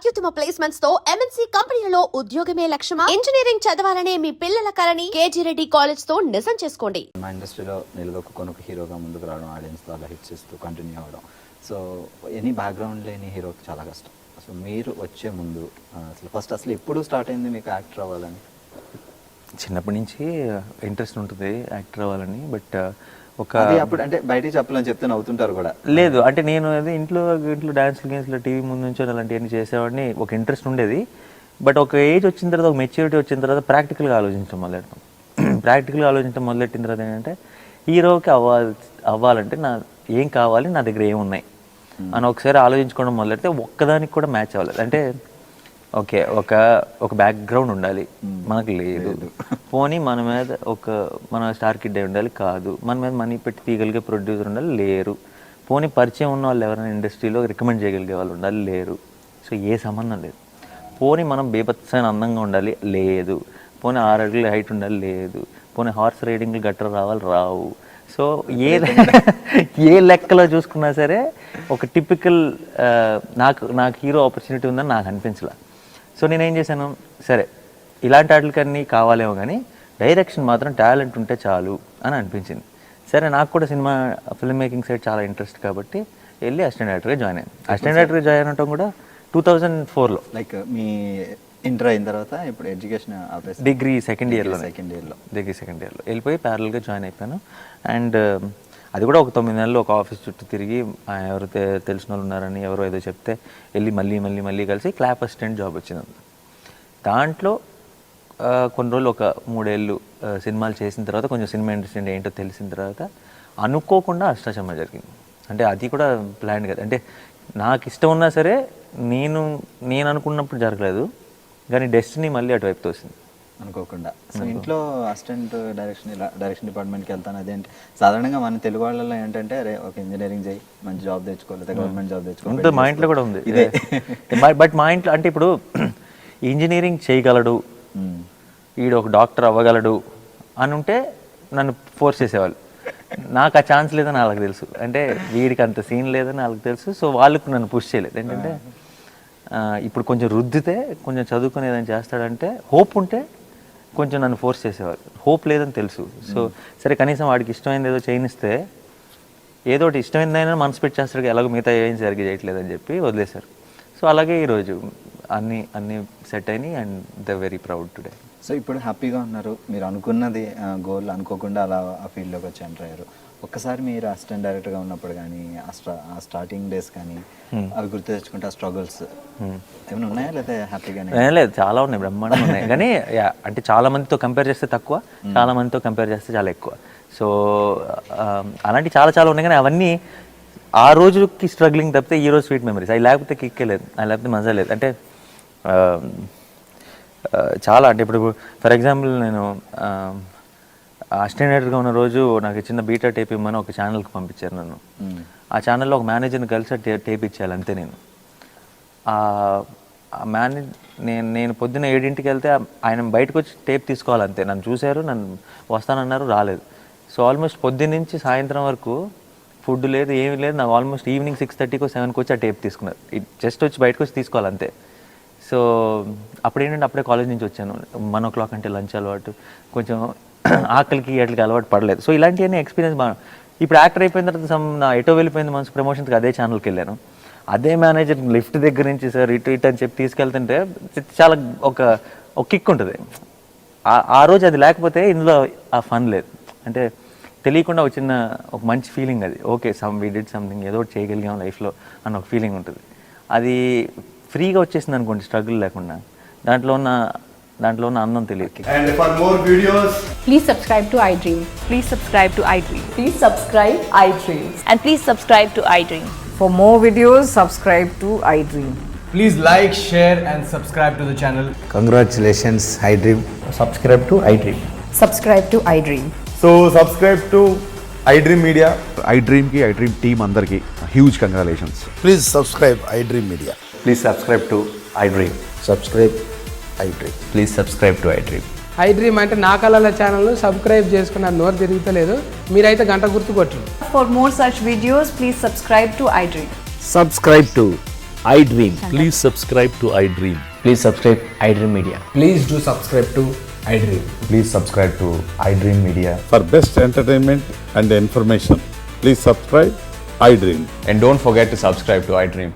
అత్యుత్తమ ప్లేస్మెంట్స్ తో MNC కంపెనీలలో ఉద్యోగమే లక్ష్యమా? ఇంజనీరింగ్ చదవాలనే మీ పిల్లల కలని కేజీ రెడ్డి కాలేజ్ తో నిజం చేసుకోండి. మా ఇండస్ట్రీలో నిలదొక్కుని ఒక హీరోగా ముందుకు రావడం, ఆడియన్స్ తో అలా హిట్స్ ఇస్తూ కంటిన్యూ అవ్వడం. సో ఎనీ బ్యాక్గ్రౌండ్ లేని హీరోకి చాలా కష్టం. సో మీరు వచ్చే ముందు అసలు ఎప్పుడు స్టార్ట్ అయింది మీకు యాక్టర్ అవ్వాలని? చిన్నప్పటి నుంచి ఇంట్రెస్ట్ ఉంటుంది యాక్టర్ అవ్వాలని. బట్ అప్పుడు అంటే బయటికి చెప్పాలని చెప్తే నవ్వుతుంటారు కూడా. లేదు, అంటే నేను అది ఇంట్లో డాన్స్లు గేమ్స్లో టీవీ ముందు నుంచి అలాంటివన్నీ చేసేవాడిని. ఒక ఇంట్రెస్ట్ ఉండేది. బట్ ఒక ఏజ్ వచ్చిన తర్వాత, ఒక మెచ్యూరిటీ వచ్చిన తర్వాత ప్రాక్టికల్గా ఆలోచించడం మొదలెడతాం. ప్రాక్టికల్గా ఆలోచించడం మొదలెట్టిన తర్వాత ఏంటంటే హీరోకి అవ్వాలంటే ఏం కావాలి, నా దగ్గర ఏమున్నాయి అని ఒకసారి ఆలోచించుకోవడం మొదలెడితే ఒక్కదానికి కూడా మ్యాచ్ అవ్వలేదు. అంటే ఓకే, ఒక బ్యాక్గ్రౌండ్ ఉండాలి, మనకు లేదు. పోనీ మన మీద మన స్టార్ కిడ్ అయి ఉండాలి, కాదు. మన మీద మనీ పెట్టి తీయగలిగే ప్రొడ్యూసర్ ఉండాలి, లేరు. పోనీ పరిచయం ఉన్న వాళ్ళు ఎవరైనా ఇండస్ట్రీలో రికమెండ్ చేయగలిగే వాళ్ళు ఉండాలి, లేరు. సో ఏ సంబంధం లేదు. పోనీ మనం బేబత్సైన అందంగా ఉండాలి, లేదు. పోనీ 6 అడుగుల హైట్ ఉండాలి, లేదు. పోనీ హార్స్ రైడింగ్లు గట్రా రావాలి, రావు. సో ఏ లెక్కలో చూసుకున్నా సరే ఒక టిపికల్ నాకు హీరో ఆపర్చునిటీ ఉందని నాకు అనిపించలే. సో నేనేం చేశాను, సరే ఇలాంటి వాటికన్నీ కావాలేమో కానీ డైరెక్షన్ మాత్రం టాలెంట్ ఉంటే చాలు అని అనిపించింది. సరే నాకు కూడా సినిమా ఫిల్మ్ మేకింగ్ సైడ్ చాలా ఇంట్రెస్ట్ కాబట్టి వెళ్ళి అసిస్టెంట్ డైరెక్టర్గా జాయిన్ అయ్యాను. అసిస్టెంట్ డైరెక్టర్గా జాయిన్ అవడం కూడా 2004లో. లైక్ మీ ఇంటర్ అయిన తర్వాత ఇప్పుడు ఎడ్యుకేషన్ డిగ్రీ సెకండ్ ఇయర్లో వెళ్ళిపోయి ప్యారల్గా జాయిన్ అయిపోయాను. అండ్ అది కూడా ఒక 9 నెలలు ఒక ఆఫీస్ చుట్టూ తిరిగి ఎవరు తెలిసిన వాళ్ళు ఉన్నారని ఎవరో ఏదో చెప్తే వెళ్ళి మళ్ళీ కలిసి క్లాప్ అసిస్టెంట్ జాబ్ వచ్చింది. దాంట్లో కొన్ని రోజులు ఒక 3 ఏళ్ళు సినిమాలు చేసిన తర్వాత కొంచెం సినిమా ఇండస్ట్రీ ఏంటో తెలిసిన తర్వాత అనుకోకుండా అష్టాచమ్మ జరిగింది. అంటే అది కూడా ప్లాన్ కాదు. అంటే నాకు ఇష్టం ఉన్నా సరే నేను అనుకున్నప్పుడు జరగలేదు, కానీ డెస్టినీ మళ్ళీ అటువైపు తోసింది అనుకోకుండా. సో ఇంట్లో అసిస్టెంట్ డైరెక్షన్ డిపార్ట్మెంట్కి వెళ్తాను. అదేంటి సాధారణంగా మన తెలుగు వాళ్ళలో ఏంటంటే అరే ఒక ఇంజనీరింగ్ చేయి, మంచి జాబ్ తెచ్చుకోవాలి, గవర్నమెంట్ జాబ్ తెచ్చుకోవాలి. మా ఇంట్లో కూడా ఉంది. బట్ మా ఇంట్లో అంటే ఇప్పుడు ఇంజనీరింగ్ చేయగలడు, వీడు ఒక డాక్టర్ అవ్వగలడు అని ఉంటే నన్ను ఫోర్స్ చేసేవాళ్ళు. నాకు ఆ ఛాన్స్ లేదని వాళ్ళకి తెలుసు. అంటే వీడికి అంత సీన్ లేదని వాళ్ళకి తెలుసు. సో వాళ్ళకు నన్ను పుష్ చేయలేదు. ఏంటంటే ఇప్పుడు కొంచెం రుద్దితే కొంచెం చదువుకుని ఏదైనా చేస్తాడంటే హోప్ ఉంటే కొంచెం నన్ను ఫోర్స్ చేసేవారు. హోప్ లేదని తెలుసు. సో సరే కనీసం వాడికి ఇష్టమైంది ఏదో చేయనిస్తే ఏదో ఒకటి ఇష్టమైందైనా మనసు పెట్టి చేస్తాడు, ఎలాగో మిగతా ఏం సరిగ్గా చేయట్లేదని చెప్పి వదిలేశారు. సో అలాగే ఈరోజు అన్నీ సెట్ అయినాయి and they very proud today. So ఇప్పుడు హ్యాపీగా ఉన్నారు, మీరు అనుకున్నది గోల్ అనుకోకుండా అలా ఆ ఫీల్డ్లోకి వచ్చి ఎంటర్ అయ్యారు. ఒక్కసారి మీరు అసిస్టెంట్ డైరెక్టర్గా ఉన్నప్పుడు కానీ ఆ స్టార్టింగ్ డేస్ కానీ అవి గుర్తు తెచ్చుకుంటే ఆ స్ట్రగుల్స్ ఏమైనా ఉన్నాయా లేదా హ్యాపీగానే? లేదు, చాలా ఉన్నాయి, బ్రహ్మాండంగా ఉన్నాయి. కానీ అంటే చాలా మందితో కంపేర్ చేస్తే తక్కువ, చాలా మందితో కంపేర్ చేస్తే చాలా ఎక్కువ. సో అలాంటివి చాలా ఉన్నాయి. కానీ అవన్నీ ఆ రోజుకి స్ట్రగ్లింగ్ తప్పితే ఈ రోజు స్వీట్ మెమరీస్. అవి లేకపోతే కిక్కే లేదు, అవి లేకపోతే మజా లేదు. అంటే చాలా అంటే ఇప్పుడు ఫర్ ఎగ్జాంపుల్ నేను అసిస్టెంట్ డైరెక్టర్గా ఉన్న రోజు నాకు చిన్న బీటా టేప్ ఇవ్వమని ఒక ఛానల్కి పంపించారు నన్ను. ఆ ఛానల్లో ఒక మేనేజర్ని కలిసి టేప్ ఇచ్చేయాలి అంతే. నేను నేను పొద్దున్న 7 వెళ్తే ఆయన బయటకు వచ్చి టేప్ తీసుకోవాలంతే. నన్ను చూశారు, నన్ను వస్తానన్నారు, రాలేదు. సో ఆల్మోస్ట్ పొద్దున్న నుంచి సాయంత్రం వరకు ఫుడ్ లేదు, ఏమీ లేదు. నాకు ఆల్మోస్ట్ ఈవినింగ్ 6:30కో 7కో వచ్చి ఆ టేప్ తీసుకున్నారు. జస్ట్ వచ్చి బయటకు వచ్చి తీసుకోవాలంతే. సో అప్పుడు ఏంటంటే అప్పుడే కాలేజ్ నుంచి వచ్చాను. 1 o'clock అంటే లంచ్ అలవాటు, కొంచెం ఆకలికి వాటికి అలవాటు పడలేదు. సో ఇలాంటివన్నీ ఎక్స్పీరియన్స్ బాగా. ఇప్పుడు యాక్టర్ అయిపోయిన తర్వాత నా ఎటో వెళ్ళిపోయింది మనసు ప్రమోషన్కి, అదే ఛానల్కి వెళ్ళాను. అదే మేనేజర్ లిఫ్ట్ దగ్గర నుంచి సార్ ఇటు అని చెప్పి తీసుకెళ్తుంటే చాలా ఒక కిక్ ఉంటుంది. ఆ రోజు అది లేకపోతే ఇందులో ఆ ఫన్ లేదు. అంటే తెలియకుండా ఒక మంచి ఫీలింగ్ అది. ఓకే వీ డిడ్ సంథింగ్, ఏదో ఒకటి చేయగలిగాం లైఫ్లో అన్న ఒక ఫీలింగ్ ఉంటుంది. అది ఫ్రీగా వచ్చేసింది అనుకోండి, స్ట్రగుల్ లేకుండా. దాంట్లో ఉన్న అందం తెలియదు. And for more videos, please subscribe to iDream. Please subscribe to iDream. Please subscribe iDream. And please subscribe to iDream. For more videos, subscribe to iDream. please like, share and subscribe to the channel. Congratulations, iDream. Subscribe to iDream. Subscribe to iDream. So subscribe to iDream Media. iDream ki iDream team andarki huge congratulations. Please subscribe iDream Media. Please subscribe to iDream. Subscribe iDream. Please subscribe to iDream. iDream అంటే నా కళల ఛానల్ను subscribe చేసుకున్న నోరు తిరుగుతలేదు, మీరైతే గంట గుర్తు కొట్టండి. For more such videos, please subscribe to iDream. Subscribe to iDream. Please subscribe to iDream. Please subscribe iDream Media. Please do subscribe to iDream. Please subscribe to iDream Media. For best entertainment and information, please subscribe iDream. And don't forget to subscribe to iDream.